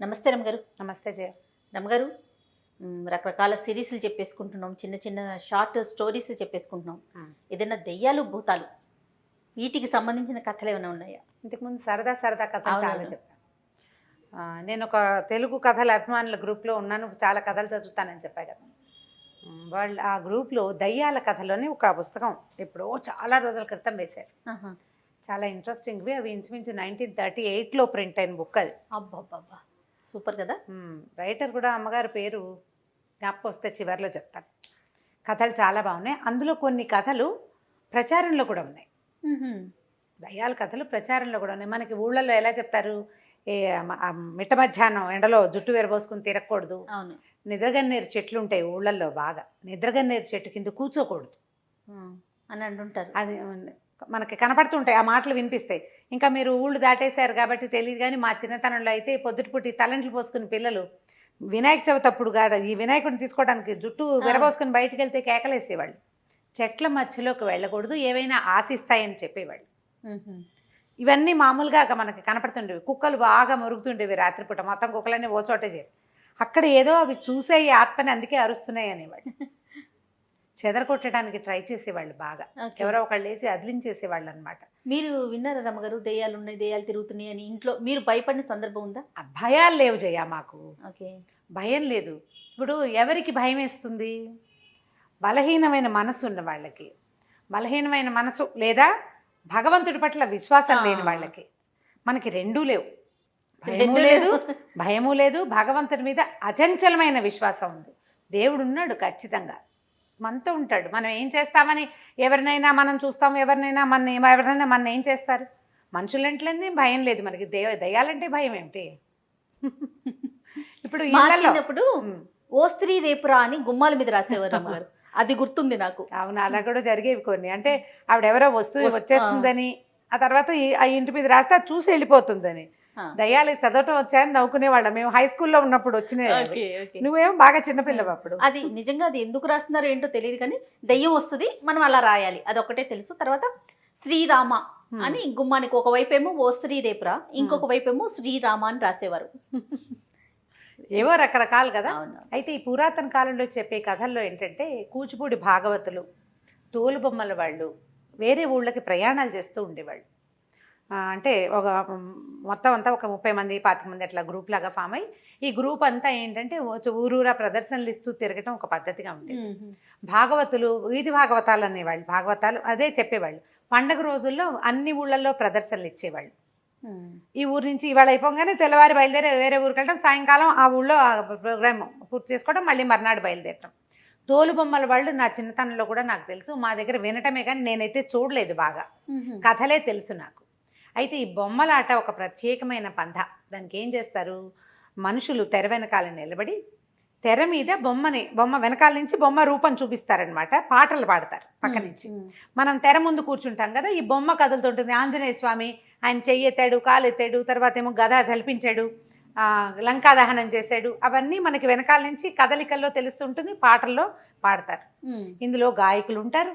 నమస్తే రమగారు. నమస్తే జయ. రమగారు, రకరకాల సిరీస్లు చెప్పేసుకుంటున్నాం, చిన్న చిన్న షార్ట్ స్టోరీస్ చెప్పేసుకుంటున్నాం. ఏదైనా దెయ్యాలు భూతాలు వీటికి సంబంధించిన కథలు ఏమైనా ఉన్నాయా? ఇంతకుముందు సరదా సరదా కథలు చాలా అవునవును. చెప్పాను. నేను ఒక తెలుగు కథల అభిమానుల గ్రూప్లో ఉన్నాను, చాలా కథలు చదువుతానని చెప్పా కదా. వాళ్ళు ఆ గ్రూప్లో దయ్యాల కథలోని ఒక పుస్తకం ఎప్పుడో చాలా రోజుల క్రితం వేశారు. చాలా ఇంట్రెస్టింగ్వి. అవి ఇంచుమించు 1938లో ప్రింట్ అయిన బుక్ అది. అబ్బాబ్బా, సూపర్ కదా. రైటర్ కూడా అమ్మగారి పేరు జ్ఞాపకం వస్తే చివరిలో చెప్తాను. కథలు చాలా బాగున్నాయి. అందులో కొన్ని కథలు ప్రచారంలో కూడా ఉన్నాయి. దయ్యాల కథలు ప్రచారంలో కూడా ఉన్నాయి. మనకి ఊళ్ళల్లో ఎలా చెప్తారు, మిట్ట మధ్యాహ్నం ఎండలో జుట్టు విరబోసుకుని తిరగకూడదు, అవును, నిద్రగన్నేరు చెట్లు ఉంటాయి ఊళ్ళల్లో, బాగా నిద్రగన్నేరు చెట్టు కింద కూర్చోకూడదు అని అంటుంటారు. అది మనకి కనపడుతుంటాయి, ఆ మాటలు వినిపిస్తాయి. ఇంకా మీరు ఊళ్ళు దాటేశారు కాబట్టి తెలియదు, కానీ మా చిన్నతనంలో అయితే పొద్దుటిపూటి తలంట్లు పోసుకుని పిల్లలు వినాయక చవితి అప్పుడు ఈ వినాయకుడిని తీసుకోవడానికి జుట్టు విరబోసుకుని బయటికి వెళ్తే కేకలేసేవాళ్ళు. చెట్ల మధ్యలోకి వెళ్ళకూడదు, ఏవైనా ఆశిస్తాయని చెప్పేవాళ్ళు. ఇవన్నీ మామూలుగా మనకి కనపడుతుండేవి. కుక్కలు బాగా మురుగుతుండేవి రాత్రిపూట, మొత్తం కుక్కలన్నీ ఓ చోటే చేరి అక్కడ ఏదో అవి చూసే ఈ ఆత్మని అందుకే అరుస్తున్నాయి అనేవాళ్ళు. చెదరగొట్టడానికి ట్రై చేసేవాళ్ళు బాగా. ఎవరో ఒకళ్ళు వేసి అదిలించేసేవాళ్ళు అనమాట. మీరు విన్నారా రమ్మగారు, దెయ్యాలు ఉన్నాయి, దెయ్యాలు తిరుగుతున్నాయి అని ఇంట్లో మీరు భయపడిన సందర్భం ఉందా? భయాలు లేవు జయ, మాకు ఓకే, భయం లేదు. ఇప్పుడు ఎవరికి భయం వేస్తుంది? బలహీనమైన మనసు ఉన్న వాళ్ళకి, బలహీనమైన మనసు లేదా భగవంతుడి పట్ల విశ్వాసం లేని వాళ్ళకి. మనకి రెండూ లేవు, భయము లేదు, భయము లేదు. భగవంతుడి మీద అచంచలమైన విశ్వాసం ఉంది. దేవుడు ఉన్నాడు, ఖచ్చితంగా మనతో ఉంటాడు. మనం ఏం చేస్తామని ఎవరినైనా మనం చూస్తాం, ఎవరినైనా మన ఏం చేస్తారు? మనుషులంటే భయం లేదు మనకి, దయ్యాలంటే భయం ఏమిటి? ఇప్పుడు చిన్నప్పుడు ఓ స్త్రీ రేపురా అని గుమ్మాల మీద రాసేవారు అమ్మగారు, అది గుర్తుంది నాకు. అవును, అలా కూడా జరిగేవి కొన్ని. అంటే ఆవిడెవరో వచ్చేస్తుందని, ఆ తర్వాత ఆ ఇంటి మీద రాస్తే అది చూసి వెళ్ళిపోతుందని. దయ్యాలకి చదవటం వచ్చాయని నవ్వుకునేవాళ్ళం మేము హై స్కూల్లో ఉన్నప్పుడు. వచ్చినాయి. నువ్వేమో బాగా చిన్నపిల్లవు అప్పుడు. అది నిజంగా అది ఎందుకు రాస్తున్నారో ఏంటో తెలియదు, కానీ దయ్యం వస్తుంది, మనం అలా రాయాలి, అదొకటే తెలుసు. తర్వాత శ్రీరామ అని గుమ్మానికి ఒకవైపు ఏమో ఓ స్త్రీ రేపురా, ఇంకొక వైపు ఏమో శ్రీరామ అని రాసేవారు. ఏవో రకరకాలు కదా. అయితే ఈ పురాతన కాలంలో చెప్పే కథల్లో ఏంటంటే, కూచిపూడి భాగవతులు, తోలుబొమ్మల వాళ్ళు వేరే ఊళ్ళకి ప్రయాణాలు చేస్తూ ఉండేవాళ్ళు. అంటే ఒక మొత్తం అంతా ఒక 30 మంది 25 మంది అట్లా గ్రూప్ లాగా ఫామ్ అయ్యి, ఈ గ్రూప్ అంతా ఏంటంటే ఊరూరా ప్రదర్శనలు ఇస్తూ తిరగటం ఒక పద్ధతిగా ఉండేది. భాగవతులు వీధి భాగవతాలు అనేవాళ్ళు, భాగవతాలు అదే చెప్పేవాళ్ళు. పండగ రోజుల్లో అన్ని ఊళ్ళల్లో ప్రదర్శనలు ఇచ్చేవాళ్ళు. ఈ ఊరు నుంచి ఇవాళ అయిపోగానే తెల్లవారి బయలుదేరి వేరే ఊరికి వెళ్ళడం, సాయంకాలం ఆ ఊళ్ళో ప్రోగ్రామ్ పూర్తి చేసుకోవడం, మళ్ళీ మర్నాడు బయలుదేరటం. తోలుబొమ్మల వాళ్ళు నా చిన్నతనంలో కూడా నాకు తెలుసు. మా దగ్గర వినటమే కానీ నేనైతే చూడలేదు, బాగా కథలే తెలుసు నాకు. అయితే ఈ బొమ్మలాట ఒక ప్రత్యేకమైన పంథ. దానికి ఏం చేస్తారు, మనుషులు తెర వెనకాల నిలబడి తెర మీద బొమ్మ వెనకాల నుంచి బొమ్మ రూపం చూపిస్తారనమాట. పాటలు పాడతారు పక్క నుంచి. మనం తెర ముందు కూర్చుంటాం కదా, ఈ బొమ్మ కదులుతుంటుంది. ఆంజనేయ స్వామి ఆయన చెయ్యి ఎత్తాడు, కాలు ఎత్తాడు, తర్వాత ఏమో గద జలిపించాడు, లంకా దహనం చేశాడు, అవన్నీ మనకి వెనకాల నుంచి కదలికల్లో తెలుస్తుంటుంది, పాటల్లో పాడతారు. ఇందులో గాయకులు ఉంటారు,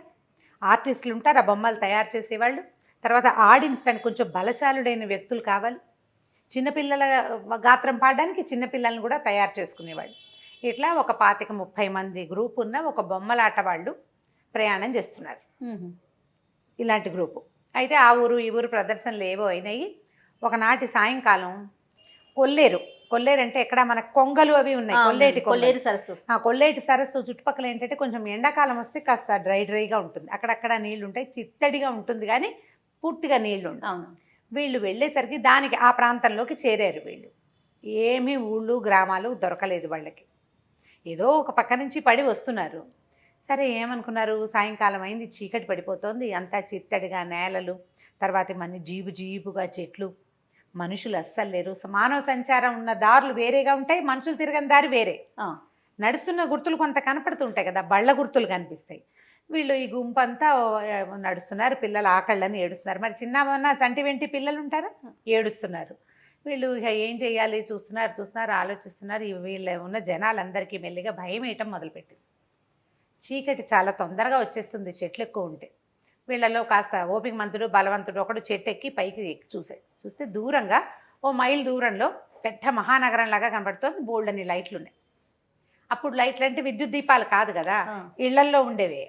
ఆర్టిస్టులు ఉంటారు, ఆ బొమ్మలు తయారు చేసేవాళ్ళు. తర్వాత ఆడించడానికి కొంచెం బలశాలుడైన వ్యక్తులు కావాలి. చిన్నపిల్లల గాత్రం పాడడానికి చిన్నపిల్లల్ని కూడా తయారు చేసుకునేవాళ్ళు. ఇట్లా ఒక 25-30 మంది గ్రూప్ ఉన్న ఒక బొమ్మలాట వాళ్ళు ప్రయాణం చేస్తున్నారు, ఇలాంటి గ్రూపు. అయితే ఆ ఊరు ఈ ఊరు ప్రదర్శనలు ఏవో అయినాయి. ఒకనాటి సాయంకాలం కొల్లేరు అంటే ఎక్కడ మన కొంగలు అవి ఉన్నాయి, కొల్లేటి సరస్సు. కొల్లేటి సరస్సు చుట్టుపక్కల ఏంటంటే కొంచెం ఎండాకాలం వస్తే కాస్త డ్రైగా ఉంటుంది, అక్కడక్కడ నీళ్లు ఉంటాయి, చిత్తడిగా ఉంటుంది, కానీ పూర్తిగా నీళ్లు ఉంటాయి. వీళ్ళు వెళ్ళేసరికి దానికి ఆ ప్రాంతంలోకి చేరారు వీళ్ళు. ఏమీ ఊళ్ళు గ్రామాలు దొరకలేదు వాళ్ళకి. ఏదో ఒక పక్క నుంచి పడి వస్తున్నారు. సరే ఏమనుకున్నారు, సాయంకాలం అయింది, చీకటి పడిపోతుంది, అంతా చిత్తడిగా నేలలు, తర్వాత మన జీబుగా చెట్లు, మనుషులు అస్సలు లేరు. మానవ సంచారం ఉన్న దారులు వేరేగా ఉంటాయి, మనుషులు తిరగని దారి వేరే. నడుస్తున్న గుర్తులు కొంత కనపడుతుంటాయి కదా, బళ్ళ గుర్తులు కనిపిస్తాయి. వీళ్ళు ఈ గుంపు అంతా నడుస్తున్నారు, పిల్లలు ఆకళ్ళని ఏడుస్తున్నారు. మరి చిన్న చంటి వెంటి పిల్లలు ఉంటారా, ఏడుస్తున్నారు. వీళ్ళు ఏం చేయాలి చూస్తున్నారు, ఆలోచిస్తున్నారు. వీళ్ళు ఉన్న జనాలందరికీ మెల్లిగా భయం వేయటం మొదలుపెట్టింది. చీకటి చాలా తొందరగా వచ్చేస్తుంది చెట్లు ఎక్కువ ఉంటే. వీళ్ళలో కాస్త ఓపిక మంతుడు బలవంతుడు ఒకడు చెట్టు ఎక్కి పైకి చూస్తే దూరంగా ఓ మైల్ దూరంలో పెద్ద మహానగరం లాగా కనబడుతుంది. బోల్డని లైట్లు ఉన్నాయి. అప్పుడు లైట్లు అంటే విద్యుత్ దీపాలు కాదు కదా, ఇళ్లల్లో ఉండేవి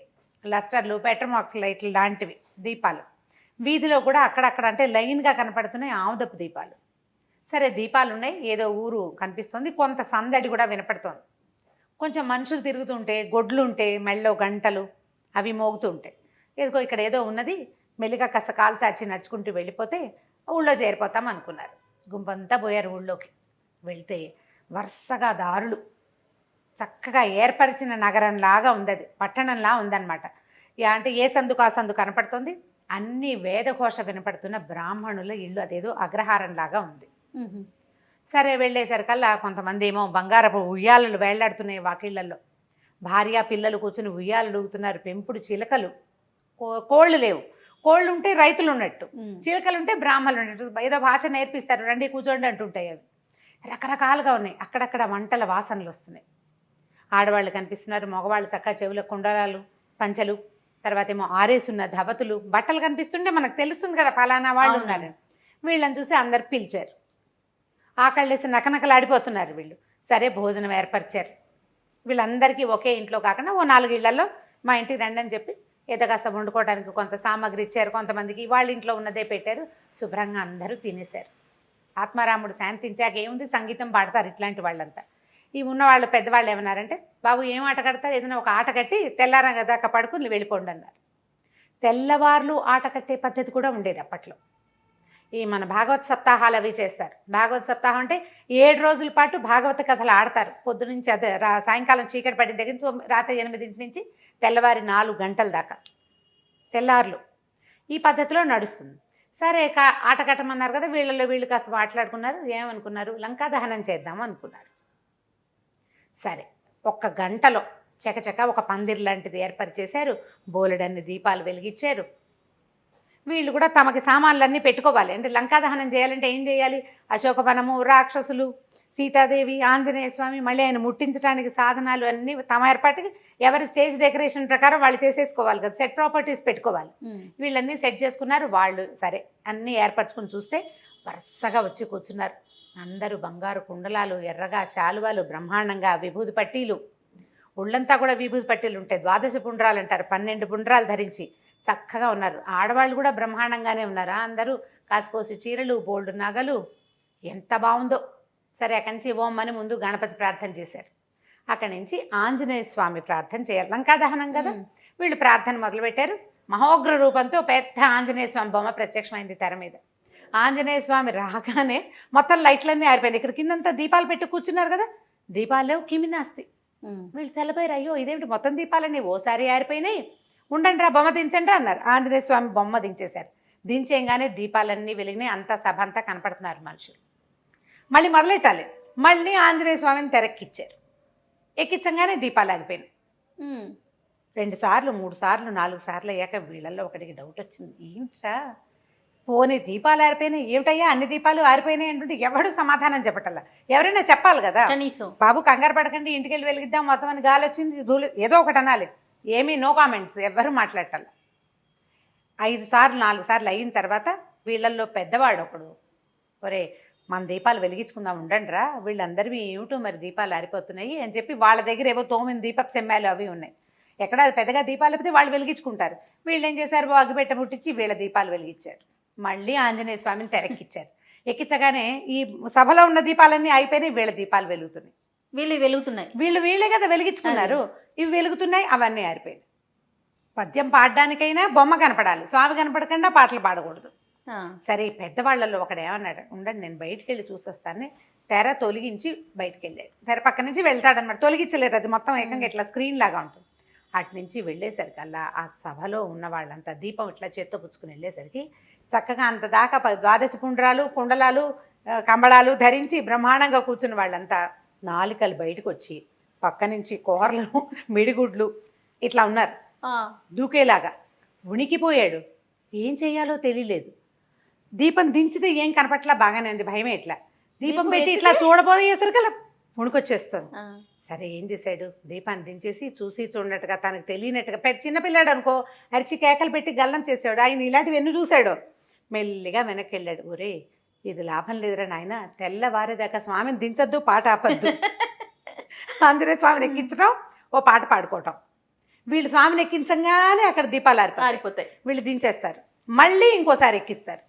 లస్టర్లు, పెట్రోమాక్స్ లైట్లు లాంటివి దీపాలు. వీధిలో కూడా అక్కడక్కడ అంటే లైన్గా కనపడుతున్నాయి ఆముదపు దీపాలు. సరే దీపాలు ఉన్నాయి, ఏదో ఊరు కనిపిస్తుంది, కొంత సందడి కూడా వినపడుతోంది. కొంచెం మనుషులు తిరుగుతుంటే, గొడ్లు ఉంటే, మెళ్ళో గంటలు అవి మోగుతూ ఉంటాయి. ఏదో ఇక్కడ ఏదో ఉన్నది, మెల్లిగా కాస్త కాలు చాచి నడుచుకుంటూ వెళ్ళిపోతే ఊళ్ళో చేరిపోతాం అనుకున్నారు. గుంపంతా పోయారు ఊళ్ళోకి. వెళ్తే వరుసగా దారులు, చక్కగా ఏర్పరిచిన నగరంలాగా ఉంది, అది పట్టణంలా ఉందన్నమాట. అంటే ఏ సందుకు ఆ సందు కనపడుతుంది, అన్ని వేదఘోష వినపడుతున్న బ్రాహ్మణుల ఇల్లు, అదేదో అగ్రహారంలాగా ఉంది. సరే వెళ్ళేసరికల్లా కొంతమంది ఏమో బంగారపు ఉయ్యాలలు వేళ్లాడుతున్నాయి వాకిళ్లలో, భార్య పిల్లలు కూర్చుని ఉయ్యాలు ఊగుతున్నారు. పెంపుడు చిలకలు, కోళ్ళు లేవు, కోళ్ళు ఉంటే రైతులు ఉన్నట్టు, చిలకలు ఉంటే బ్రాహ్మణులు ఉన్నట్టు, ఏదో భాష నేర్పిస్తారు, రండి కూర్చోండి అంటుంటాయి. అవి రకరకాలుగా ఉన్నాయి. అక్కడక్కడ వంటల వాసనలు వస్తున్నాయి. ఆడవాళ్ళు కనిపిస్తున్నారు, మగవాళ్ళు చక్కగా చెవుల కుండలాలు, పంచలు, తర్వాత ఏమో ఆరేసున్న ధవతులు, బట్టలు కనిపిస్తుంటే మనకు తెలుస్తుంది కదా ఫలానా వాళ్ళు ఉన్నారు. వీళ్ళని చూసి అందరు పిలిచారు. ఆకళ్ళేసి నకనకలాడిపోతున్నారు వీళ్ళు. సరే భోజనం ఏర్పరిచారు. వీళ్ళందరికీ ఒకే ఇంట్లో కాకుండా ఓ 4 ఇళ్లలో మా ఇంటికి రండి అని చెప్పి ఏదో కాస్త వండుకోవడానికి కొంత సామాగ్రి ఇచ్చారు. కొంతమందికి వాళ్ళ ఇంట్లో ఉన్నదే పెట్టారు. శుభ్రంగా అందరూ తినేశారు. ఆత్మారాముడు శాంతించాక ఏముంది, సంగీతం పాడతారు ఇట్లాంటి వాళ్ళంతా. ఈ ఉన్నవాళ్ళు పెద్దవాళ్ళు ఏమన్నారంటే, బాబు ఏం ఆట కడతారు, ఏదైనా ఒక ఆట కట్టి తెల్లారదాకా పడుకుని వెళ్ళిపోండి అన్నారు. తెల్లవార్లు ఆట కట్టే పద్ధతి కూడా ఉండేది అప్పట్లో. ఈ మన భాగవత సప్తాహాలు అవి చేస్తారు. భాగవత సప్తాహం అంటే 7 రోజుల పాటు భాగవత కథలు ఆడతారు. పొద్దునుంచి అదే సాయంకాలం చీకటి పడిన దగ్గర నుంచి రాత్రి 8 నుంచి తెల్లవారి 4 గంటల దాకా తెల్లార్లు ఈ పద్ధతిలో నడుస్తుంది. సరే ఆట కట్టమన్నారు కదా, వీళ్ళలో వీళ్ళు కాస్త మాట్లాడుకున్నారు. ఏమనుకున్నారు, లంకా దహనం చేద్దాం అనుకున్నారు. సరే 1 గంటలో చకచక ఒక పందిరి లాంటిది ఏర్పరిచేశారు. బోలెడన్ని దీపాలు వెలిగించారు. వీళ్ళు కూడా తమకి సామాన్లన్నీ పెట్టుకోవాలి. అంటే లంకా దహనం చేయాలంటే ఏం చేయాలి, అశోకవనము, రాక్షసులు, సీతాదేవి, ఆంజనేయ స్వామి, మళ్ళీ ఆయన ముట్టించడానికి సాధనాలు అన్నీ తమ ఏర్పాటుకి ఎవరి స్టేజ్ డెకరేషన్ ప్రకారం వాళ్ళు చేసేసుకోవాలి కదా, సెట్ ప్రాపర్టీస్ పెట్టుకోవాలి. వీళ్ళన్నీ సెట్ చేసుకున్నారు. వాళ్ళు సరే అన్నీ ఏర్పరచుకుని చూస్తే వరుసగా వచ్చి కూర్చున్నారు. అందరూ బంగారు కుండలాలు, ఎర్రగా శాలువాలు, బ్రహ్మాండంగా విభూది పట్టీలు, ఒళ్ళంతా కూడా విభూది పట్టీలు ఉంటాయి. 12 పుండ్రాలు అంటారు, 12 పుండ్రాలు ధరించి చక్కగా ఉన్నారు. ఆడవాళ్ళు కూడా బ్రహ్మాండంగానే ఉన్నారు. అందరూ కాసిపోసి చీరలు, బోల్డు నగలు, ఎంత బాగుందో. సరే అక్కడి నుంచి ఓం అని ముందు గణపతి ప్రార్థన చేశారు. అక్కడి నుంచి ఆంజనేయ స్వామి ప్రార్థన చేయాలి, లంకా దహనం కదా. వీళ్ళు ప్రార్థన మొదలుపెట్టారు. మహోగ్ర రూపంతో పెద్ద ఆంజనేయ స్వామి బొమ్మ ప్రత్యక్షమైంది తెర మీద. ఆంజనేయ స్వామి రాగానే మొత్తం లైట్లన్నీ ఆరిపోయినాయి. ఇక్కడ కిందంతా దీపాలు పెట్టి కూర్చున్నారు కదా, దీపాలు లేవు, కిమినాస్తి. వీళ్ళు తెల్లపోయారు. అయ్యో ఇదేమిటి మొత్తం దీపాలన్నీ ఓసారి ఆరిపోయినాయి, ఉండండి రా బొమ్మ దించండి అన్నారు. ఆంజనేయ స్వామి బొమ్మ దించేశారు. దించేయంగానే దీపాలన్నీ వెలిగినాయి. అంతా సభ అంతా కనపడుతున్నారు మనుషులు. మళ్ళీ మొదలెట్టాలి. మళ్ళీ ఆంజనేయ స్వామిని తెరక్కిచ్చారు. ఎక్కించంగానే దీపాలు ఆగిపోయినాయి. 2 సార్లు 3 సార్లు 4 సార్లు అయ్యాక వీళ్ళల్లో ఒకటికి డౌట్ వచ్చింది. ఏంట్రా పోనీ దీపాలు ఆరిపోయినాయి, ఏమిటయ్యా అన్ని దీపాలు ఆరిపోయినాయి అంటుంటే ఎవడు సమాధానం చెప్పటల్లా. ఎవరైనా చెప్పాలి కదా, కనీసం బాబు కంగారు పడకండి ఇంటికి వెళ్ళి వెలిగిద్దాం, మొత్తం అని గాలి వచ్చింది ధూళి, ఏదో ఒకటి అనాలి. ఏమీ నో కామెంట్స్, ఎవ్వరూ మాట్లాడాల. 5 సార్లు 4 సార్లు అయిన తర్వాత వీళ్ళల్లో పెద్దవాడు ఒకడు, ఒరే మన దీపాలు వెలిగించుకుందాం ఉండండి రా, వీళ్ళందరివి ఏమిటో మరి దీపాలు ఆరిపోతున్నాయి అని చెప్పి వాళ్ళ దగ్గర ఏవో 9 దీపపు సెమ్మాలు అవి ఉన్నాయి. ఎక్కడ పెద్దగా దీపాలు అయిపోతే వాళ్ళు వెలిగించుకుంటారు. వీళ్ళు ఏం చేశారు, అగ్గిపెట్ట ముట్టించి వీళ్ళ దీపాలు వెలిగించారు. మళ్ళీ ఆంజనేయ స్వామిని తెరక్కిచ్చారు. ఎక్కించగానే ఈ సభలో ఉన్న దీపాలన్నీ అయిపోయినాయి, వీళ్ళ దీపాలు వెలుగుతున్నాయి. వీళ్ళే కదా వెలిగించుకున్నారు, ఇవి వెలుగుతున్నాయి, అవన్నీ ఆరిపోయినాయి. పద్యం పాడడానికైనా బొమ్మ కనపడాలి, స్వామి కనపడకుండా పాటలు పాడకూడదు. సరే పెద్దవాళ్ళల్లో ఒకడు ఏమన్నాడు, ఉండండి నేను బయటికి వెళ్ళి చూసేస్తాను. తెర తొలగించి బయటికి వెళ్ళాడు. తెర పక్క నుంచి వెళ్తాడనమాట, తొలగించలేరు, అది మొత్తం ఏకంగా ఇట్లా స్క్రీన్ లాగా ఉంటుంది. అటు నుంచి వెళ్ళేసరికల్లా ఆ సభలో ఉన్న వాళ్ళంతా దీపం ఇట్లా చేత్తో పుచ్చుకుని వెళ్ళేసరికి చక్కగా అంత దాకా 12 పుండ్రాలు, కుండలాలు, కంబళాలు ధరించి బ్రహ్మాండంగా కూర్చున్న వాళ్ళంతా నాలికలు బయటకు వచ్చి పక్క నుంచి కూరలు, మిడిగుడ్లు ఇట్లా ఉన్నారు దూకేలాగా. ఉనికిపోయాడు, ఏం చెయ్యాలో తెలియలేదు. దీపం దించితే ఏం కనపట్లా, బాగానే ఉంది, భయమే. ఇట్లా దీపం పెట్టి ఇట్లా చూడబోయేసరికల్లా ఉణుకొచ్చేస్తుంది. సరే ఏం చేశాడు, దీపాన్ని దించేసి చూసి చూడనట్టుగా తనకు తెలియనట్టుగా, పెద్ద చిన్నపిల్లాడు అనుకో, అరిచి కేకలు పెట్టి గల్లం చేసాడు. ఆయన ఇలాంటివి ఎన్ని చూశాడు. మెల్లిగా వెనక్కి వెళ్ళాడు. ఒరే ఇది లాభం లేదురా నాయన, తెల్లవారేదాకా స్వామిని దించొద్దు, పాట ఆపద్దు. ఆంజనేయ స్వామిని ఎక్కించడం, ఓ పాట పాడుకోవటం. వీళ్ళు స్వామిని ఎక్కించగానే అక్కడ దీపాలు ఆరిపోతాయి, వీళ్ళు దించేస్తారు, మళ్ళీ ఇంకోసారి ఎక్కిస్తారు.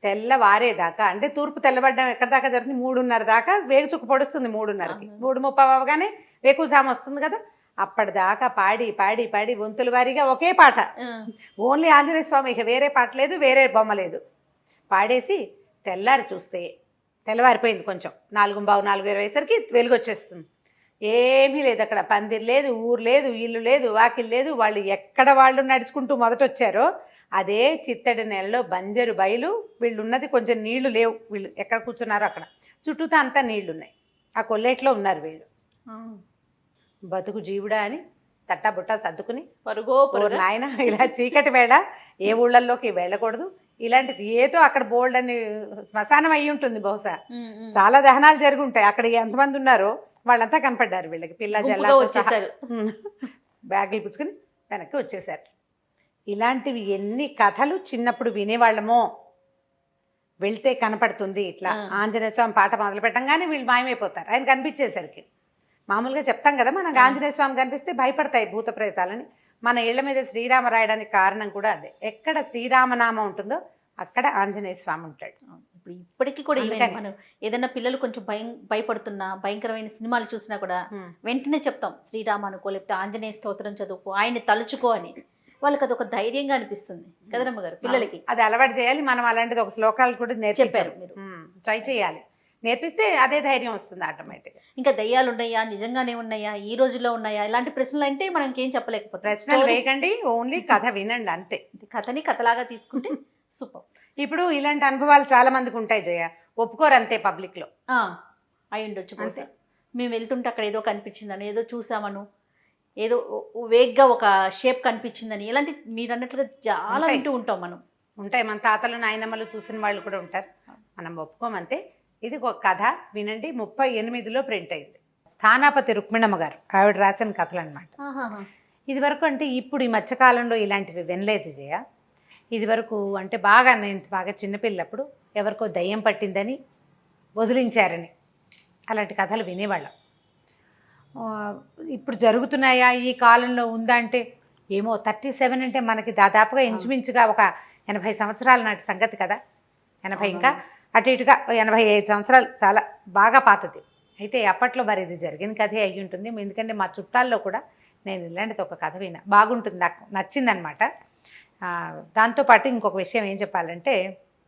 తెల్లవారేదాకా అంటే తూర్పు తెల్లబడ్డం ఎక్కడ దాకా జరుగుతుంది, 3:30 దాకా వేగుచుక్క పొడుస్తుంది. 3:30కి 3:30 అవగానే వేకుజాము వస్తుంది కదా, అప్పటిదాకా పాడి పాడి పాడి వంతుల వారీగా ఒకే పాట, ఓన్లీ ఆంజనేయ స్వామి, ఇక వేరే పాట లేదు, వేరే బొమ్మ లేదు. పాడేసి తెల్లారి చూస్తే తెల్లవారిపోయింది, కొంచెం 4:15 4:20 వెలుగు వచ్చేస్తుంది. ఏమీ లేదు అక్కడ, పందిరి లేదు, ఊరు లేదు, ఇల్లు లేదు, వాకిల్ లేదు. వాళ్ళు ఎక్కడ వాళ్ళు నడుచుకుంటూ మొదట వచ్చారో అదే చిత్తడి నెలలో బంజరు బయలు. వీళ్ళు ఉన్నది కొంచెం నీళ్లు లేవు, వీళ్ళు ఎక్కడ కూర్చున్నారో అక్కడ చుట్టూతా అంతా నీళ్లు ఉన్నాయి. ఆ కొల్లేట్లో ఉన్నారు వీళ్ళు. బతుకు జీవుడా అని తట్టా బుట్టా సర్దుకుని పరుగో నాయన, ఇలా చీకటి వేళ ఏ ఊళ్ళల్లోకి వెళ్ళకూడదు, ఇలాంటిది ఏదో అక్కడ బోల్డ్ అని శ్మశానం అయ్యి ఉంటుంది బహుశా, చాలా దహనాలు జరిగి ఉంటాయి. అక్కడ ఎంతమంది ఉన్నారో వాళ్ళంతా కనపడ్డారు వీళ్ళకి, పిల్ల జల్లా వచ్చేసారు, బ్యాగులు పుచ్చుకుని వెనక్కి వచ్చేసారు. ఇలాంటివి ఎన్ని కథలు చిన్నప్పుడు వినేవాళ్ళమో. వెళ్తే కనపడుతుంది ఇట్లా ఆంజనేయ స్వామి పాట మొదలు పెట్టంగానే వీళ్ళు మాయమైపోతారు ఆయన కనిపించేసరికి. మామూలుగా చెప్తాం కదా, మనకు ఆంజనేయ స్వామి కనిపిస్తే భయపడతాయి భూత ప్రేతాలని. మన ఇళ్ల మీద శ్రీరామ రాయడానికి కారణం కూడా అదే. ఎక్కడ శ్రీరామనామం ఉంటుందో అక్కడ ఆంజనేయ స్వామి ఉంటాడు. ఇప్పటికీ కూడా మనం ఏదైనా పిల్లలు కొంచెం భయపడుతున్నా, భయంకరమైన సినిమాలు చూసినా కూడా వెంటనే చెప్తాం శ్రీరామ అనుకో, లేకపోతే ఆంజనేయ స్తోత్రం చదువుకో, ఆయన్ని తలుచుకో అని. వాళ్ళకి అది ఒక ధైర్యంగా అనిపిస్తుంది కదరమ్మ గారు పిల్లలకి. అది అలవాటు చేయాలి మనం. అలాంటిది ఒక శ్లోకాలు కూడా చెప్పారు మీరు, ట్రై చేయాలి. నేర్పిస్తే అదే ధైర్యం వస్తుంది ఆటోమేటిక్గా. ఇంకా దయ్యాలు ఉన్నాయా, నిజంగానే ఉన్నాయా, ఈ రోజుల్లో ఉన్నాయా, ఇలాంటి ప్రశ్నలు అంటే మనం ఇంకేం చెప్పలేకపోతే. ప్రశ్నలు వేయకండి, ఓన్లీ కథ వినండి అంతే. కథని కథలాగా తీసుకుంటే సూపర్. ఇప్పుడు ఇలాంటి అనుభవాలు చాలా మందికి ఉంటాయి జయ, ఒప్పుకోరు అంతే పబ్లిక్లో. అయి ఉండొచ్చు బహుశా. మేము వెళ్తుంటే అక్కడ ఏదో కనిపించిందని, ఏదో చూసామను, ఏదో వేగ్గా ఒక షేప్ కనిపించిందని, ఇలాంటి మీరు అన్నట్లుగా చాలా వింటూ ఉంటాం మనం. ఉంటాయి, మన తాతలు నాయనమ్మలు చూసిన వాళ్ళు కూడా ఉంటారు. మనం ఒప్పుకోమంతే. ఇది ఒక కథ వినండి, 38లో ప్రింట్ అయింది. స్థానాపతి రుక్మిణమ్మ గారు, ఆవిడ రాసిన కథలు అనమాట. ఇది వరకు అంటే ఇప్పుడు ఈ మధ్యకాలంలో ఇలాంటివి వినలేదు జయ. ఇది వరకు అంటే నేను బాగా చిన్నపిల్లప్పుడు ఎవరికో దయ్యం పట్టిందని వదిలించారని అలాంటి కథలు వినేవాళ్ళం. ఇప్పుడు జరుగుతున్నాయా ఈ కాలంలో ఉందా అంటే ఏమో. 37 అంటే మనకి దాదాపుగా ఇంచుమించుగా ఒక 80 సంవత్సరాల నాటి సంగతి కదా. 80 ఇంకా అటు ఇటుగా 85 సంవత్సరాలు, చాలా బాగా పాతది. అయితే అప్పట్లో మరి ఇది జరిగిన కథే అయ్యి ఉంటుంది. ఎందుకంటే మా చుట్టాల్లో కూడా నేను ఇలాంటిది ఒక కథ విన్నా, బాగుంటుంది, నాకు నచ్చిందనమాట. దాంతోపాటు ఇంకొక విషయం ఏం చెప్పాలంటే,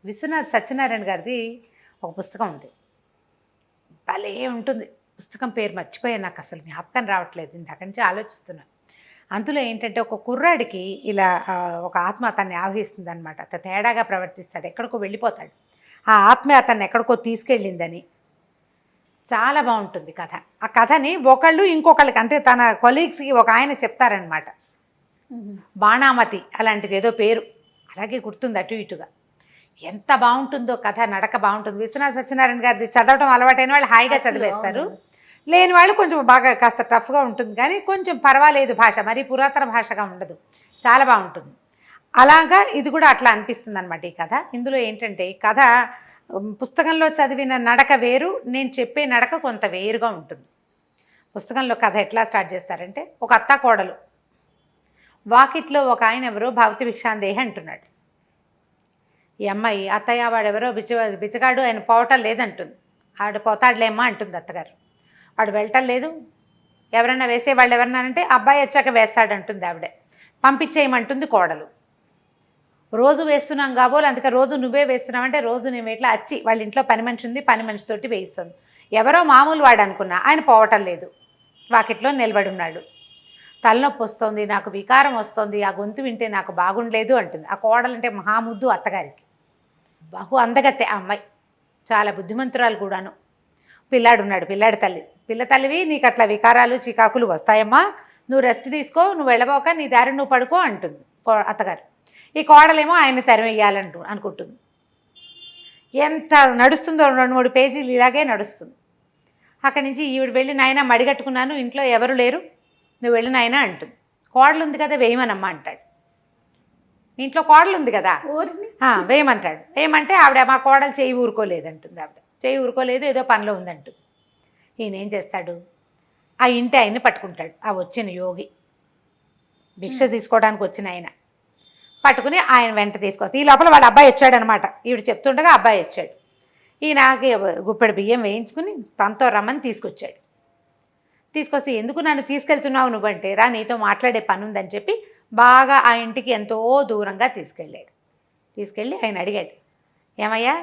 విశ్వనాథ్ సత్యనారాయణ గారిది ఒక పుస్తకం ఉంది, భలే ఉంటుంది. పుస్తకం పేరు మర్చిపోయాను, నాకు అసలు జ్ఞాపకం రావట్లేదు, ఇందాక నుంచి ఆలోచిస్తున్నాను. అందులో ఏంటంటే ఒక కుర్రాడికి ఇలా ఒక ఆత్మ అతన్ని ఆవహిస్తుంది అనమాట. అతను తేడాగా ప్రవర్తిస్తాడు, ఎక్కడికో వెళ్ళిపోతాడు. ఆ ఆత్మ అతన్ని ఎక్కడికో తీసుకెళ్ళిందని. చాలా బాగుంటుంది కథ. ఆ కథని ఒకళ్ళు ఇంకొకళ్ళకి అంటే తన కొలీగ్స్కి ఒక ఆయన చెప్తారనమాట. బాణామతి అలాంటిది ఏదో పేరు, అలాగే గుర్తుంది అటు ఇటుగా. ఎంత బాగుంటుందో కథ, నడక బాగుంటుంది. విశ్వనాథ సత్యనారాయణ గారిది చదవటం అలవాటైన వాళ్ళు హాయిగా చదివేస్తారు, లేని వాళ్ళు కొంచెం బాగా కాస్త టఫ్గా ఉంటుంది, కానీ కొంచెం పర్వాలేదు. భాష మరీ పురాతన భాషగా ఉండదు, చాలా బాగుంటుంది. అలాగా ఇది కూడా అట్లా అనిపిస్తుంది అనమాట ఈ కథ. ఇందులో ఏంటంటే ఈ కథ పుస్తకంలో చదివిన నడక వేరు, నేను చెప్పే నడక కొంత వేరుగా ఉంటుంది. పుస్తకంలో కథ ఎట్లా స్టార్ట్ చేస్తారంటే, ఒక అత్త కోడలు వాకిట్లో ఒక ఆయన ఎవరో భవతి భిక్షాందేహి అంటున్నాడు. ఈ అమ్మాయి అత్తయ్య వాడెవరో బిచ్చగాడు, ఆయన పోవటం లేదంటుంది. ఆవిడ పోతాడులేమ్మా అంటుంది అత్తగారు. వాడు వెళ్ళటం లేదు, ఎవరైనా వేసేవాళ్ళు ఎవరన్నా అంటే అబ్బాయి వచ్చాక వేస్తాడంటుంది ఆవిడే. పంపించేయమంటుంది కోడలు. రోజు వేస్తున్నాం కాబోలు, అందుకే రోజు నువ్వే వేస్తున్నావంటే రోజు నేను ఎట్లా వచ్చి వాళ్ళ ఇంట్లో పని మనిషి ఉంది, పని మనిషితోటి వేయిస్తుంది. ఎవరో మామూలు వాడు అనుకున్నా, ఆయన పోవటం లేదు, వాకిట్లో నిలబడి ఉన్నాడు. తలనొప్పి వస్తుంది, నాకు వికారం వస్తుంది, ఆ గొంతు వింటే నాకు బాగుండలేదు అంటుంది. ఆ కోడలంటే మహాముద్దు అత్తగారికి, బహు అందగత్తె ఆ అమ్మాయి, చాలా బుద్ధిమంతురాలు కూడాను. పిల్లాడున్నాడు, పిల్లాడి తల్లి. పిల్ల తల్లివి, నీకు అట్లా వికారాలు చికాకులు వస్తాయమ్మా, నువ్వు రెస్ట్ తీసుకో, నువ్వు వెళ్ళబోక నీ దారి నువ్వు పడుకో అంటుంది అత్తగారు. ఈ కోడలేమో ఆయన తరిమేయాలంటూ అనుకుంటుంది. ఎంత నడుస్తుందో 2-3 పేజీలు ఇలాగే నడుస్తుంది. అక్కడి నుంచి ఈవిడ వెళ్ళి నాయన మడిగట్టుకున్నాను, ఇంట్లో ఎవరు లేరు, నువ్వు వెళ్ళి నాయన అంటుంది. కోడలు ఉంది కదా వేయమనమ్మా అంటాడు. ఇంట్లో కోడలు ఉంది కదా, వేయమంటాడు. వేయమంటే ఆవిడ మా కోడలు చేయి ఊరుకోలేదంటుంది. ఆవిడ చేయి ఊరుకోలేదు, ఏదో పనిలో ఉందంటుంది. ఈయన ఏం చేస్తాడు, ఆ ఇంటి ఆయన్ని పట్టుకుంటాడు. ఆ వచ్చిన యోగి, భిక్ష తీసుకోవడానికి వచ్చిన ఆయన పట్టుకుని ఆయన వెంట తీసుకొస్తాడు. ఈ లోపల వాళ్ళ అబ్బాయి వచ్చాడనమాట. ఈవిడ చెప్తుండగా అబ్బాయి వచ్చాడు. ఈయనకి గుప్పెడు బియ్యం వేయించుకుని తనతో రమ్మని తీసుకొచ్చాడు. తీసుకొస్తే ఎందుకు నన్ను తీసుకెళ్తున్నావు నువ్వంటే, రా నీతో మాట్లాడే పని ఉందని చెప్పి బాగా ఆ ఇంటికి ఎంతో దూరంగా తీసుకెళ్ళాడు. తీసుకెళ్ళి ఆయన అడిగాడు, ఏమయ్యా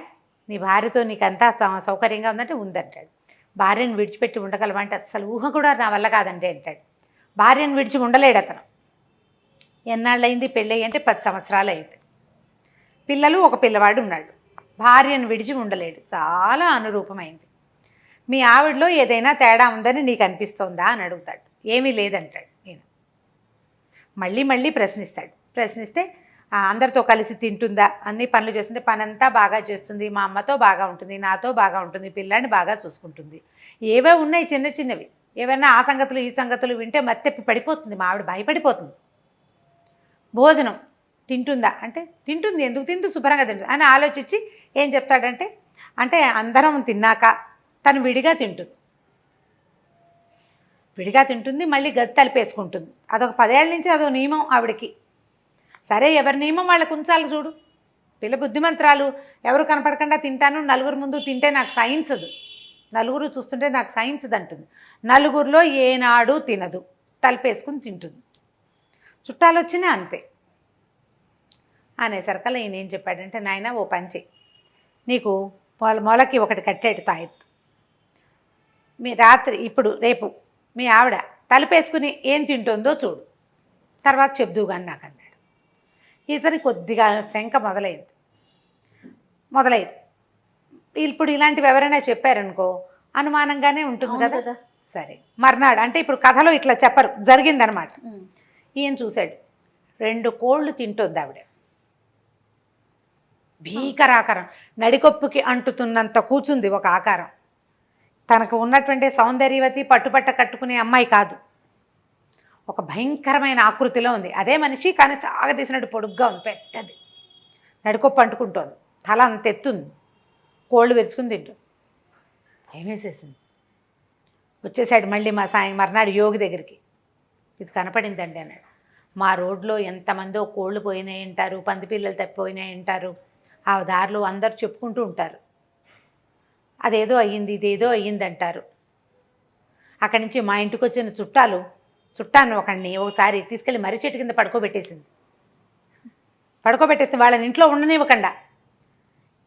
నీ భార్యతో నీకంతా సౌకర్యంగా ఉందంటే ఉందంటాడు. భార్యను విడిచిపెట్టి ఉండగలవంటే అస్సలు ఊహ కూడా నా వల్ల కాదండి అంటాడు. భార్యను విడిచి ఉండలేడు అతను. ఎన్నాళ్ళయింది పెళ్ళి అంటే 10 సంవత్సరాలు అయింది. పిల్లలు, ఒక పిల్లవాడు ఉన్నాడు. భార్యను విడిచి ఉండలేడు, చాలా అనురూపమైంది. మీ ఆవిడలో ఏదైనా తేడా ఉందని నీకు అనిపిస్తోందా అని అడుగుతాడు. ఏమీ లేదంటాడు. నేను మళ్ళీ మళ్ళీ ప్రశ్నిస్తాడు. ప్రశ్నిస్తే అందరితో కలిసి తింటుందా, అన్ని పనులు చేస్తుంటే పనంతా బాగా చేస్తుంది, మా అమ్మతో బాగా ఉంటుంది, నాతో బాగా ఉంటుంది, పిల్లాన్ని బాగా చూసుకుంటుంది. ఏవో ఉన్నాయి చిన్న చిన్నవి, ఏవైనా ఆ సంగతులు ఈ సంగతులు వింటే మత్తెప్పి పడిపోతుంది, మా ఆవిడ భయపడిపోతుంది. భోజనం తింటుందా అంటే తింటుంది, ఎందుకు తింటూ శుభ్రంగా తింటుంది అని ఆలోచించి ఏం చెప్తాడంటే, అంటే అందరం తిన్నాక తను విడిగా తింటుంది, విడిగా తింటుంది, మళ్ళీ గది తలిపేసుకుంటుంది. అదొక 10 ఏళ్ళ నుంచి అదొక నియమం ఆవిడకి. సరే, ఎవరి నియమం వాళ్ళకు ఉంచాలి చూడు. పిల్ల బుద్ధిమంత్రాలు, ఎవరు కనపడకుండా తింటాను, నలుగురు ముందు తింటే నాకు సహించదు, నలుగురు చూస్తుంటే నాకు సహించదు అంటుంది. నలుగురిలో ఏనాడు తినదు, తలిపేసుకుని తింటుంది. చుట్టాలు వచ్చినా అంతే. అనేసరికల్లా ఈయన ఏం చెప్పాడంటే, నాయన ఓ పని చెయ్యి, నీకు మొలకి ఒకటి కట్టాడు తాయెత్తు. మీ రాత్రి ఇప్పుడు రేపు మీ ఆవిడ తలుపేసుకుని ఏం తింటుందో చూడు, తర్వాత చెప్దువు కానీ నాకు అన్నాడు. ఇతని కొద్దిగా శంక మొదలైంది. ఇప్పుడు ఇలాంటివి ఎవరైనా చెప్పారనుకో అనుమానంగానే ఉంటుంది కదా. సరే, మర్నాడు అంటే ఇప్పుడు కథలో ఇట్లా చెప్పరు, జరిగిందనమాట. ఈయన చూశాడు, 2 కోళ్ళు తింటుంది ఆవిడ. భీకరాకారం, నడికొప్పుకి అంటుతున్నంత కూర్చుంది ఒక ఆకారం. తనకు ఉన్నటువంటి సౌందర్యవతి పట్టుపట్ట కట్టుకునే అమ్మాయి కాదు, ఒక భయంకరమైన ఆకృతిలో ఉంది. అదే మనిషి కానీ సాగదీసినట్టు పొడుగ్గా ఉంది, పెద్దది, నడికొప్పు అంటుకుంటోంది, తల అంత ఎత్తుంది, కోళ్ళు విరుచుకుని తింటుంది. భయం వేసేసింది. వచ్చేసాడు మళ్ళీ మర్నాడు యోగి దగ్గరికి. ఇది కనపడిందండి అన్నాడు. మా రోడ్లో ఎంతమందో కోళ్ళు పోయినాయి అంటారు, పంది పిల్లలు తప్పిపోయినాయి అంటారు, ఆ దారిలో అందరు చెప్పుకుంటూ ఉంటారు, అదేదో అయ్యింది ఇదేదో అయ్యింది అంటారు. అక్కడి నుంచి మా ఇంటికి వచ్చిన చుట్టాన్ని ఒకడిని ఒకసారి తీసుకెళ్ళి మర్రి చెట్టు కింద పడుకోబెట్టేసింది. వాళ్ళని ఇంట్లో ఉండనివ్వకుండా.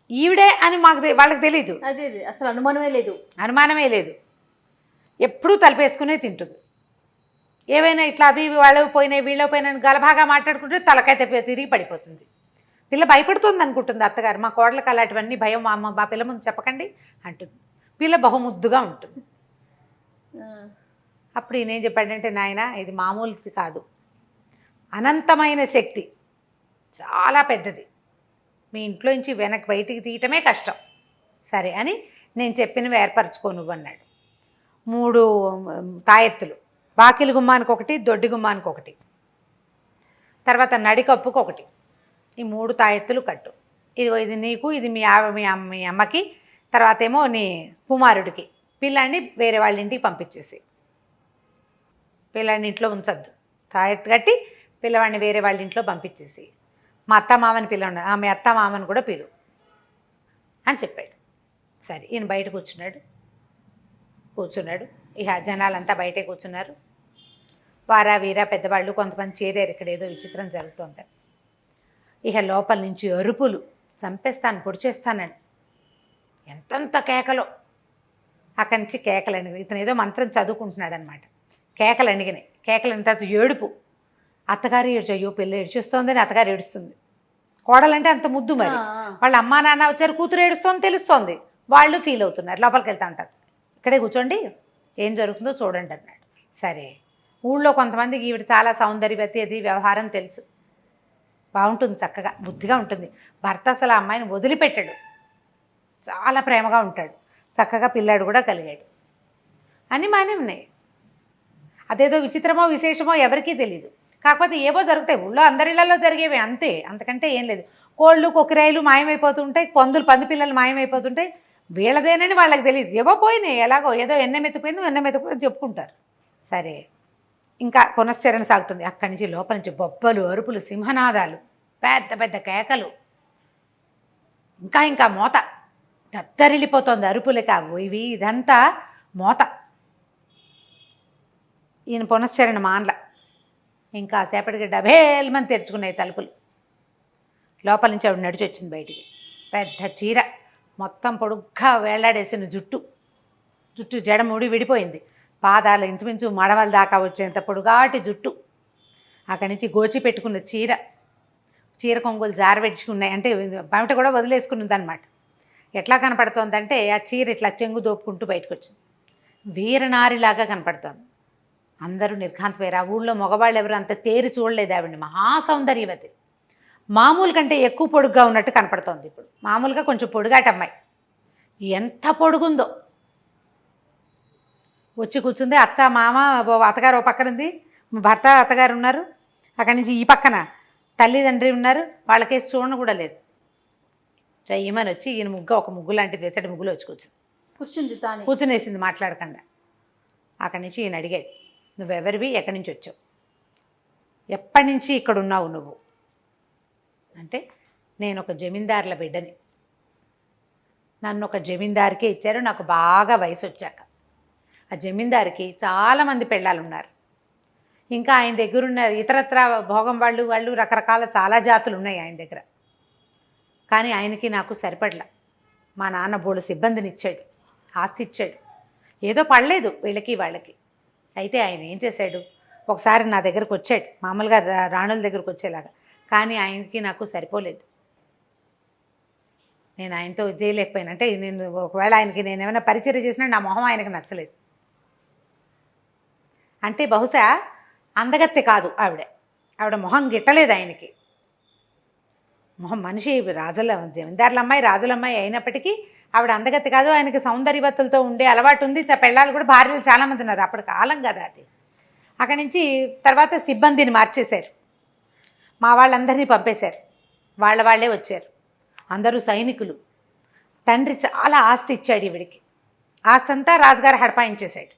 ఈవిడే అని వాళ్ళకి తెలీదు, అదే అసలు అనుమానమే లేదు. ఎప్పుడూ తలపేసుకునే తింటుంది. ఏవైనా ఇట్లా అవి వాళ్ళవి పోయినాయి వీళ్ళవి పోయినాయి గలభాగా మాట్లాడుకుంటే తలకాయ తిరిగి పడిపోతుంది. పిల్ల భయపడుతుంది అనుకుంటుంది అత్తగారు, మా కోడలకు అలాంటివన్నీ భయం, మా పిల్ల ముందు చెప్పకండి అంటుంది. పిల్ల బహుముద్దుగా ఉంటుంది. అప్పుడు ఈయన ఏం చెప్పాడంటే, నాయన ఇది మామూలుది కాదు, అనంతమైన శక్తి, చాలా పెద్దది, మీ ఇంట్లో నుంచి బయటికి తీయటమే కష్టం. సరే అని నేను చెప్పినవి ఏర్పరచుకో నువ్వు అన్నాడు. 3 తాయెత్తులు, వాకిలి గుమ్మానికి ఒకటి, దొడ్డి గుమ్మానికి ఒకటి, తర్వాత నడికప్పుకు ఒకటి, ఈ 3 తాయెత్తులు కట్టు. ఇది నీకు, ఇది మీ అమ్మకి, తర్వాత ఏమో నీ కుమారుడికి. పిల్లాన్ని వేరే వాళ్ళ ఇంటికి పంపించేసి, పిల్లాడిని ఇంట్లో ఉంచద్దు, తాయెత్తు కట్టి పిల్లవాడిని వేరే వాళ్ళ ఇంట్లో పంపించేసి, మా అత్త మామని పిల్లవాడు, మీ అత్త మామని కూడా పిలు అని చెప్పాడు. సరే, ఈయన బయట కూర్చున్నాడు. ఇక జనాలంతా బయటే కూర్చున్నారు. వారా వీరా పెద్దవాళ్ళు కొంతమంది చేరారు. ఇక్కడ ఏదో విచిత్రం జరుగుతోంది. ఇక లోపల నుంచి అరుపులు, చంపేస్తాను పొడిచేస్తానని ఎంతంత కేకలో. అక్కడి నుంచి కేకలు అణిగినాయి. ఇతను ఏదో మంత్రం చదువుకుంటున్నాడు అనమాట. కేకలు అణిగినాయి. కేకలు అయిన తర్వాత ఏడుపు. అత్తగారు అయ్యో పిల్ల ఏడ్చేస్తోందని అత్తగారు ఏడుస్తుంది. కోడలంటే అంత ముద్దు. మరి వాళ్ళ అమ్మా నాన్న వచ్చారు, కూతురు ఏడుస్తోంది తెలుస్తోంది, వాళ్ళు ఫీల్ అవుతున్నారు. లోపలికి వెళ్తా ఉంటారు. ఇక్కడే కూర్చోండి, ఏం జరుగుతుందో చూడండి అన్నాడు. సరే, ఊళ్ళో కొంతమందికి ఈవిడ చాలా సౌందర్యవతి, అది వ్యవహారం తెలుసు, బాగుంటుంది, చక్కగా బుద్ధిగా ఉంటుంది. భర్త అసలు ఆ అమ్మాయిని వదిలిపెట్టాడు, చాలా ప్రేమగా ఉంటాడు, చక్కగా పిల్లాడు కూడా కలిగాడు అని మానే ఉన్నాయి. అదేదో విచిత్రమో విశేషమో ఎవరికీ తెలియదు. కాకపోతే ఏవో జరుగుతాయి, ఊళ్ళో అందరిళ్లలో జరిగేవి అంతే, అంతకంటే ఏం లేదు. కోళ్ళు కొక్కిరాయిలు మాయమైపోతుంటాయి, పంది పిల్లలు మాయమైపోతుంటాయి. వీళ్ళదేనని వాళ్ళకి తెలియదు, ఏవో పోయినాయి ఎలాగో, ఏదో ఎన్నెమెత్తుకుపోయింది చెప్పుకుంటారు. సరే, ఇంకా పునశ్చరణ సాగుతుంది. అక్కడి నుంచి లోపల నుంచి బొబ్బలు, అరుపులు, సింహనాదాలు, పెద్ద పెద్ద కేకలు, ఇంకా మోత దద్దరిల్లిపోతుంది. అరుపులకి ఇవి ఇదంతా మోత. ఈయన పునశ్చరణ మాన్ల. ఇంకా సేపటికి డబేల్మని తెరుచుకున్నాయి తలుపులు. లోపల నుంచి ఆవిడ నడిచి వచ్చింది బయటికి. పెద్ద చీర, మొత్తం పొడుగ్గా వేలాడేసిన జుట్టు జడముడి విడిపోయింది. పాదాలు ఇంచుమించు మడవల దాకా వచ్చేంత పొడుగాటి జుట్టు. అక్కడి నుంచి గోచి పెట్టుకున్న చీర కొంగులు జారబెట్టుకున్నాయి, అంటే బయట కూడా వదిలేసుకుని ఉందన్నమాట. ఎట్లా కనపడుతోందంటే ఆ చీర ఇట్లా చెంగు దోపుకుంటూ బయటకు వచ్చింది. వీరనారిలాగా కనపడుతోంది. అందరూ నిర్ఘాంతపోయారు. ఆ ఊళ్ళో మగవాళ్ళు ఎవరు అంత తేరి చూడలేదు ఆవిడని. మహాసౌందర్యవతి, మామూలు కంటే ఎక్కువ పొడుగ్గా ఉన్నట్టు కనపడుతోంది. ఇప్పుడు మామూలుగా కొంచెం పొడుగాట అమ్మాయి, ఎంత పొడుగుందో. వచ్చి కూర్చుంది. అత్త మామ అత్తగారు ఓ పక్కన ఉంది, భర్త అత్తగారు ఉన్నారు. అక్కడి నుంచి ఈ పక్కన తల్లిదండ్రి ఉన్నారు. వాళ్ళకేసి చూడను కూడా లేదు. ఈమెను వచ్చి ఈయన ఒక ముగ్గు లాంటిది వేసాడు. ముగ్గులో వచ్చి కూర్చునేసింది మాట్లాడకుండా. అక్కడి నుంచి ఈయన అడిగాడు, నువ్వెవరివి, ఎక్కడి నుంచి వచ్చావు, ఎప్పటి నుంచి ఇక్కడ ఉన్నావు నువ్వు అంటే, నేను ఒక జమీందారుల బిడ్డని, నన్ను ఒక జమీందారికే ఇచ్చారు నాకు బాగా వయసు వచ్చాక. ఆ జమీందారికి చాలామంది పెళ్ళాలు ఉన్నారు. ఇంకా ఆయన దగ్గరున్న ఇతరత్ర భోగం వాళ్ళు రకరకాల చాలా జాతులు ఉన్నాయి ఆయన దగ్గర. కానీ ఆయనకి నాకు సరిపడలా. మా నాన్న బోడు సిబ్బందిని ఇచ్చాడు, ఆస్తి ఇచ్చాడు, ఏదో పడలేదు వీళ్ళకి వాళ్ళకి. అయితే ఆయన ఏం చేశాడు, ఒకసారి నా దగ్గరకు వచ్చాడు, మామూలుగా రాణుల దగ్గరకు వచ్చేలాగా. కానీ ఆయనకి నాకు సరిపోలేదు. నేను ఆయనతో చేయలేకపోయాను. అంటే నేను ఒకవేళ ఆయనకి నేను ఏమైనా పరిచయం చేసినా నా మొహం ఆయనకు నచ్చలేదు. అంటే బహుశా అందగత్తె కాదు ఆవిడ మొహం గిట్టలేదు ఆయనకి. మొహం మనిషి జమీందారుల అమ్మాయి, రాజుల అమ్మాయి అయినప్పటికీ ఆవిడ అందగత్తె కాదు. ఆయనకి సౌందర్యవతులతో ఉండే అలవాటు ఉంది. పెళ్ళాలు కూడా భార్యలు చాలామంది ఉన్నారు. అప్పటి కాలం కదా అది. అక్కడి నుంచి తర్వాత సిబ్బందిని మార్చేశారు, మా వాళ్ళందరినీ పంపేశారు. వాళ్ళే వచ్చారు, అందరూ సైనికులు. తండ్రి చాలా ఆస్తి ఇచ్చాడు ఈవిడికి. ఆస్తి అంతా రాజుగారు హడపాయించేశాడు.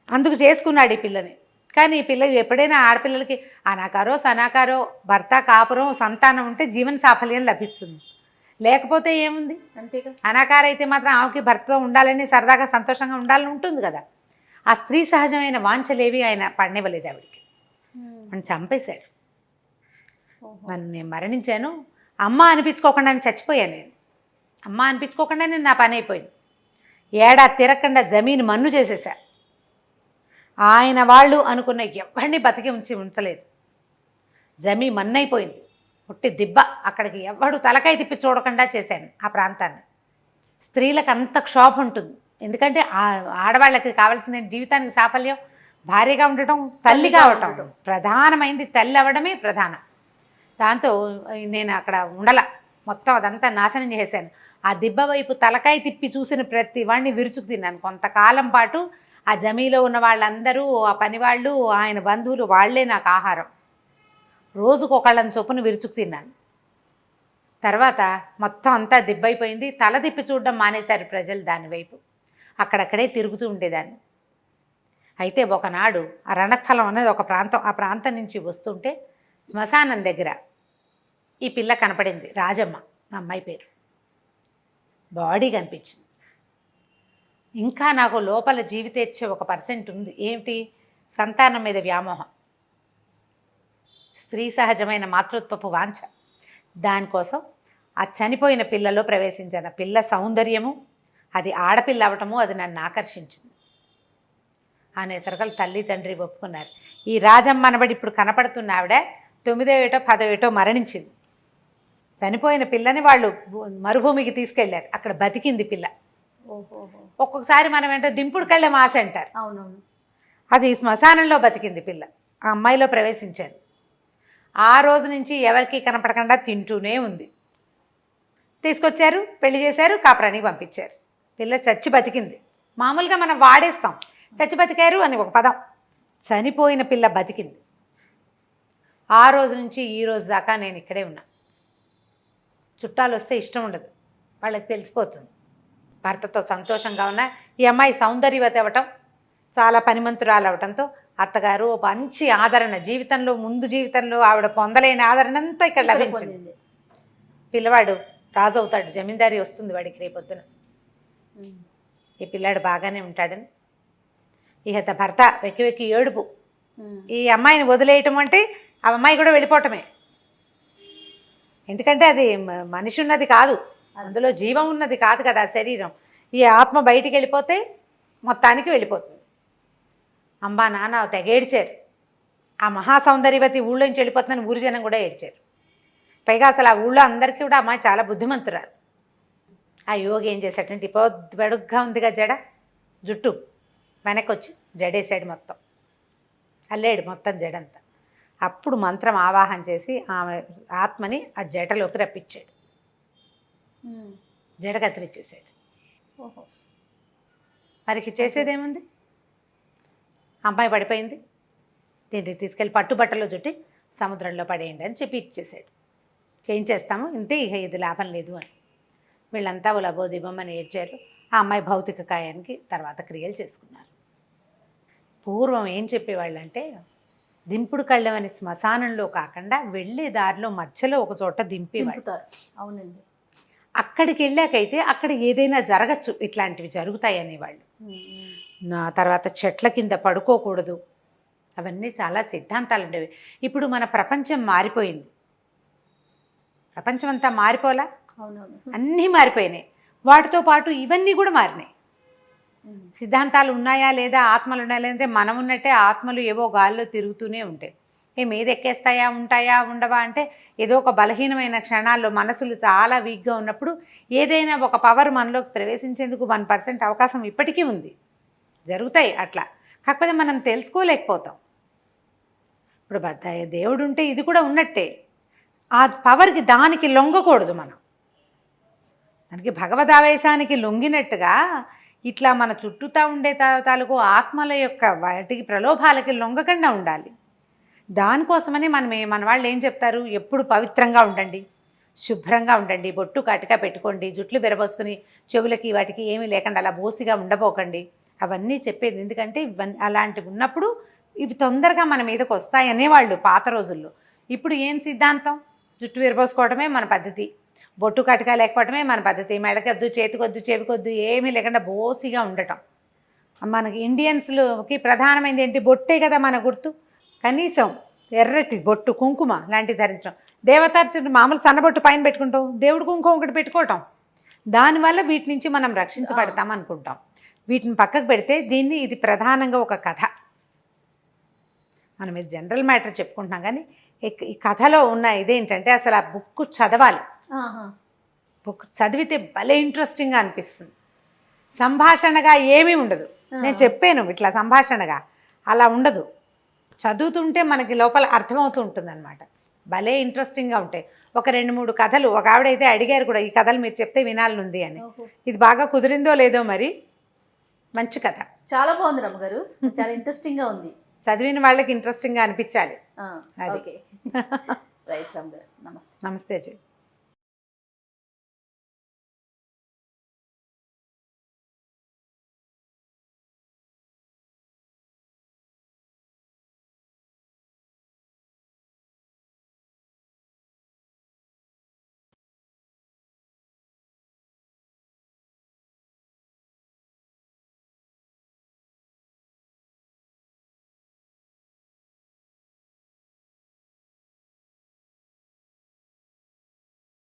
అందుకు చేసుకున్నాడు ఈ పిల్లని. కానీ ఈ పిల్ల ఎప్పుడైనా ఆడపిల్లలకి అనాకారో సనాకారో భర్త కాపురం సంతానం ఉంటే జీవన సాఫల్యం లభిస్తుంది, లేకపోతే ఏముంది. అంతేగా. అనాకార అయితే మాత్రం ఆమెకి భర్తతో ఉండాలని, సరదాగా సంతోషంగా ఉండాలని ఉంటుంది కదా. ఆ స్త్రీ సహజమైన వాంఛలేవి ఆయన పడనివ్వలేదు ఆవిడికి. నన్ను చంపేశాడు. నన్ను నేను మరణించాను, అమ్మ అనిపించుకోకుండా నేను చచ్చిపోయాను. నేను అమ్మ అనిపించుకోకుండా నేను నా పని అయిపోయింది. ఏడాది తిరగకుండా జమీన్ మన్ను చేసేసా. ఆయన వాళ్ళు అనుకున్న ఎవరిని బతికి ఉంచలేదు. జమీ మన్నైపోయింది, పుట్టి దిబ్బ. అక్కడికి ఎవడు తలకాయ తిప్పి చూడకుండా చేశాను ఆ ప్రాంతాన్ని. స్త్రీలకు అంత క్షోభ ఉంటుంది. ఎందుకంటే ఆడవాళ్ళకి కావాల్సిన జీవితానికి సాఫల్యం భార్యగా ఉండటం, తల్లి కావటం ప్రధానమైంది. తల్లి అవ్వడమే ప్రధానం. దాంతో నేను అక్కడ మొత్తం అదంతా నాశనం చేశాను. ఆ దిబ్బ వైపు తలకాయ తిప్పి చూసిన ప్రతి వాడిని విరుచుకు తిన్నాను. కొంతకాలం పాటు ఆ జమీలో ఉన్న వాళ్ళందరూ, ఆ పనివాళ్ళు, ఆయన బంధువులు, వాళ్లే నాకు ఆహారం. రోజుకు ఒకళ్ళని చొప్పున విరుచుకు తిన్నాను. తర్వాత మొత్తం అంతా దిబ్బైపోయింది. తల తిప్పి చూడడం మానేశారు ప్రజలు దానివైపు. అక్కడక్కడే తిరుగుతూ ఉండేదాన్ని. అయితే ఒకనాడు ఆ రణస్థలం అనేది ఒక ప్రాంతం. ఆ ప్రాంతం నుంచి వస్తుంటే శ్మశానం దగ్గర ఈ పిల్ల కనపడింది. రాజమ్మ అమ్మాయి పేరు. బాడీ కనిపించింది. ఇంకా నాకు లోపల జీవితేచ్ఛ 1% ఉంది. ఏమిటి? సంతానం మీద వ్యామోహం, స్త్రీ సహజమైన మాతృత్వపు వాంఛ. దానికోసం ఆ చనిపోయిన పిల్లలో ప్రవేశించాను. పిల్ల సౌందర్యము, అది ఆడపిల్ల అవటము, అది నన్ను ఆకర్షించింది అనేసరికలు తల్లి తండ్రి ఒప్పుకున్నారు. ఈ రాజమ్మ అనబడి ఇప్పుడు కనపడుతున్న ఆవిడ 9వ ఏటో 10వ ఏటో మరణించింది. చనిపోయిన పిల్లని వాళ్ళు మరుభూమికి తీసుకెళ్లారు. అక్కడ బతికింది పిల్ల. ఒక్కొక్కసారి మనం ఏంటో దింపుడు కళ్ళెం ఆశ అంటారు. అవునవును. అది శ్మశానంలో బతికింది పిల్ల. ఆ అమ్మాయిలో ప్రవేశించాను. ఆ రోజు నుంచి ఎవరికి కనపడకుండా తింటూనే ఉంది. తీసుకొచ్చారు, పెళ్లి చేశారు, కాపురానికి పంపించారు. పిల్ల చచ్చి బతికింది. మామూలుగా మనం వాడేస్తాం చచ్చి బతికారు అని ఒక పదం. చనిపోయిన పిల్ల బతికింది. ఆ రోజు నుంచి ఈ రోజు దాకా నేను ఇక్కడే ఉన్నా. చుట్టాలు వస్తే ఇష్టం ఉండదు, వాళ్ళకి తెలిసిపోతుంది. భర్తతో సంతోషంగా ఉన్న ఈ అమ్మాయి సౌందర్యవతి అవ్వటం, చాలా పనిమంతురాలు అవటంతో అత్తగారు ఒక మంచి ఆదరణ, ముందు జీవితంలో ఆవిడ పొందలేని ఆదరణ అంతా ఇక్కడ లభించింది. పిల్లవాడు రాజు అవుతాడు, జమీందారీ వస్తుంది వాడికి రేపొద్దున. ఈ పిల్లాడు బాగానే ఉంటాడని ఇహత భర్త వెక్కి వెక్కి ఏడుపు. ఈ అమ్మాయిని వదిలేయటం అంటే ఆ అమ్మాయి కూడా వెళ్ళిపోవటమే. ఎందుకంటే అది మనిషి ఉన్నది కాదు, అందులో జీవం ఉన్నది కాదు కదా శరీరం. ఈ ఆత్మ బయటికి వెళ్ళిపోతే మొత్తానికి వెళ్ళిపోతుంది. అమ్మా నాన్న తెగ ఏడ్చారు. ఆ మహాసౌందర్యవతి ఊళ్ళోంచి వెళ్ళిపోతుందని ఊరి జనం కూడా ఏడ్చారు. పైగా అసలు ఆ ఊళ్ళో అందరికీ కూడా అమ్మాయి చాలా బుద్ధిమంతురాలు. ఆ యోగి ఏం చేశాడంటే బడుగ్గా ఉందిగా జడ, జుట్టు వెనక్కి వచ్చి జడేసాడు, మొత్తం అల్లాడు మొత్తం జడంతా. అప్పుడు మంత్రం ఆవాహన చేసి ఆమె ఆత్మని ఆ జటలోకి రప్పించాడు, జడ కత్తిరించేసాడు. ఓహో, మరికి చేసేదేముంది? అమ్మాయి పడిపోయింది, దీన్ని తీసుకెళ్ళి పట్టుబట్టలో చుట్టి సముద్రంలో పడేయండి అని చెప్పి ఇచ్చేసాడు. ఏం చేస్తాము, ఇంతే, ఇక ఇది లాభం లేదు అని వీళ్ళంతా లబోదిబమ్మని ఏడ్చారు. ఆ అమ్మాయి భౌతిక కాయానికి తర్వాత క్రియలు చేసుకున్నారు. పూర్వం ఏం చెప్పేవాళ్ళంటే దింపుడు కళ్ళం అని శ్మశానంలో కాకుండా వెళ్ళే దారిలో మధ్యలో ఒక చోట దింపేవాళ్ళు. అవునండి. అక్కడికి వెళ్ళాకైతే అక్కడ ఏదైనా జరగచ్చు, ఇట్లాంటివి జరుగుతాయి అనేవాళ్ళు. నా తర్వాత చెట్ల కింద పడుకోకూడదు, అవన్నీ చాలా సిద్ధాంతాలు ఉండేవి. ఇప్పుడు మన ప్రపంచం మారిపోయింది, ప్రపంచం అంతా మారిపోలా, అవునవును, అన్నీ మారిపోయినాయి. వాటితో పాటు ఇవన్నీ కూడా మారినాయి. సిద్ధాంతాలు ఉన్నాయా లేదా, ఆత్మలు ఉన్నాయా లేదంటే మనం ఉన్నట్టే ఆత్మలు ఏవో గాల్లో తిరుగుతూనే ఉంటాయి. మీద ఎక్కేస్తాయా, ఉంటాయా, ఉండవా అంటే ఏదో ఒక బలహీనమైన క్షణాల్లో మనసులు చాలా వీక్గా ఉన్నప్పుడు ఏదైనా ఒక పవర్ మనలోకి ప్రవేశించేందుకు 1% అవకాశం ఇప్పటికీ ఉంది, జరుగుతాయి అట్లా. కాకపోతే మనం తెలుసుకోలేకపోతాం. ఇప్పుడు దేవుడు ఉంటే ఇది కూడా ఉన్నట్టే, ఆ పవర్కి దానికి లొంగకూడదు మనం. దానికి భగవదావేశానికి లొంగినట్టుగా ఇట్లా మన చుట్టూతా ఉండే తాలూకు ఆత్మల యొక్క వాటికి ప్రలోభాలకి లొంగకుండా ఉండాలి. దానికోసమని మన వాళ్ళు ఏం చెప్తారు, ఎప్పుడు పవిత్రంగా ఉండండి, శుభ్రంగా ఉండండి, బొట్టు కాటిగా పెట్టుకోండి, జుట్లు విరబోసుకుని చెవులకి వాటికి ఏమీ లేకుండా అలా బోసిగా ఉండబోకండి, అవన్నీ చెప్పేది. ఎందుకంటే ఇవన్నీ అలాంటివి ఉన్నప్పుడు ఇవి తొందరగా మన మీదకి వస్తాయనేవాళ్ళు పాత రోజుల్లో. ఇప్పుడు ఏం సిద్ధాంతం, జుట్టు విరబోసుకోవడమే మన పద్ధతి, బొట్టు కటిగా లేకపోవడమే మన పద్ధతి, మెడకొద్దు, చేతికొద్దు, చెవికొద్దు, ఏమీ లేకుండా బోసిగా ఉండటం. మనకి ఇండియన్స్కి ప్రధానమైనది ఏంటి, బొట్టే కదా మన గుర్తు. కనీసం ఎర్రటి బొట్టు, కుంకుమ లాంటివి ధరించడం. దేవతార్చన మామూలు సన్నబొట్టు పైన పెట్టుకుంటాం, దేవుడు కుంకుమ ఒకటి పెట్టుకోవటం. దానివల్ల వీటి నుంచి మనం రక్షించబడతాం అనుకుంటాం. వీటిని పక్కకు పెడితే ఇది ప్రధానంగా ఒక కథ. మనం ఇది జనరల్ మ్యాటర్ చెప్పుకుంటున్నాం, కానీ ఈ కథలో ఉన్న ఇదేంటంటే అసలు ఆ బుక్ చదవాలి. బుక్ చదివితే భలే ఇంట్రెస్టింగ్గా అనిపిస్తుంది. సంభాషణగా ఏమీ ఉండదు, నేను చెప్పాను ఇట్లా సంభాషణగా, అలా ఉండదు. చదువుతుంటే మనకి లోపల అర్థమవుతూ ఉంటుంది అనమాట. భలే ఇంట్రెస్టింగ్గా ఉంటాయి. ఒక 2-3 కథలు, ఒక ఆవిడైతే అడిగారు కూడా, ఈ కథలు మీరు చెప్తే వినాలనుంది అని. ఇది బాగా కుదిరిందో లేదో మరి, మంచి కథ, చాలా బాగుంది రమ్మగారు, చాలా ఇంట్రెస్టింగ్గా ఉంది. చదివిన వాళ్ళకి ఇంట్రెస్టింగ్గా అనిపించాలి. ఓకే, రైట్ రమ్మగారు, నమస్తే. నమస్తే జీ.